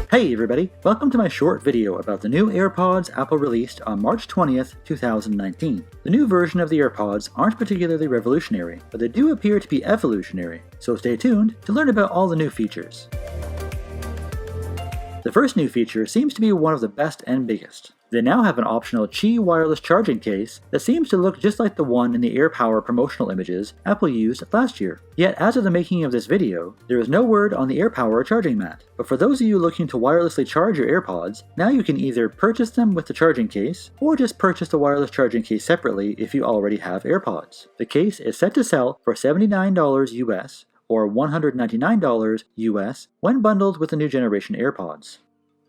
Hey everybody, welcome to my short video about the new AirPods Apple released on March 20th, 2019. The new version of the AirPods aren't particularly revolutionary, but they do appear to be evolutionary, so stay tuned to learn about all the new features. The first new feature seems to be one of the best and biggest. They now have an optional Qi wireless charging case that seems to look just like the one in the AirPower promotional images Apple used last year. Yet as of the making of this video, there is no word on the AirPower charging mat. But for those of you looking to wirelessly charge your AirPods, now you can either purchase them with the charging case, or just purchase the wireless charging case separately if you already have AirPods. The case is set to sell for $79 US or $199 US when bundled with the new generation AirPods.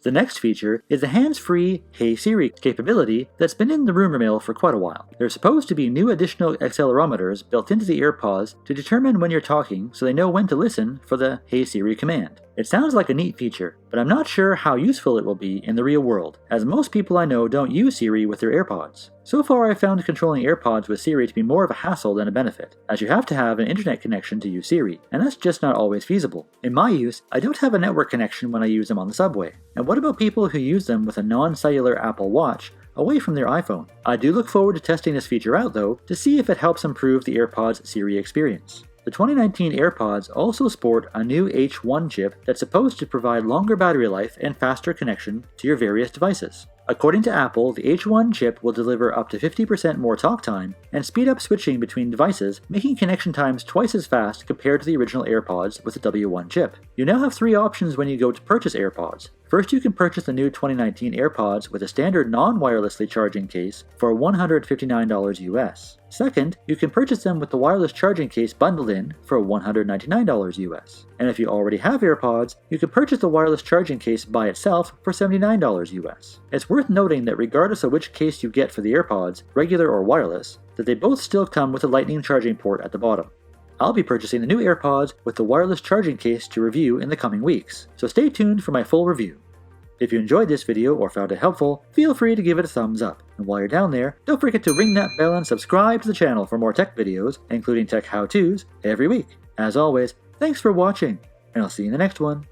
The next feature is the hands-free Hey Siri capability that's been in the rumor mill for quite a while. There's supposed to be new additional accelerometers built into the AirPods to determine when you're talking so they know when to listen for the Hey Siri command. It sounds like a neat feature, but I'm not sure how useful it will be in the real world, as most people I know don't use Siri with their AirPods. So far I've found controlling AirPods with Siri to be more of a hassle than a benefit, as you have to have an internet connection to use Siri, and that's just not always feasible. In my use, I don't have a network connection when I use them on the subway. And what about people who use them with a non-cellular Apple Watch away from their iPhone? I do look forward to testing this feature out though, to see if it helps improve the AirPods Siri experience. The 2019 AirPods also sport a new H1 chip that's supposed to provide longer battery life and faster connection to your various devices. According to Apple, the H1 chip will deliver up to 50% more talk time and speed up switching between devices, making connection times twice as fast compared to the original AirPods with the W1 chip. You now have three options when you go to purchase AirPods. First, you can purchase the new 2019 AirPods with a standard non-wirelessly charging case for $159 US. Second, you can purchase them with the wireless charging case bundled in for $199 US. And if you already have AirPods, you can purchase the wireless charging case by itself for $79 US. It's worth noting that regardless of which case you get for the AirPods, regular or wireless, that they both still come with a lightning charging port at the bottom. I'll be purchasing the new AirPods with the wireless charging case to review in the coming weeks, so stay tuned for my full review. If you enjoyed this video or found it helpful, feel free to give it a thumbs up. And while you're down there, don't forget to ring that bell and subscribe to the channel for more tech videos, including tech how-tos, every week. As always, thanks for watching, and I'll see you in the next one.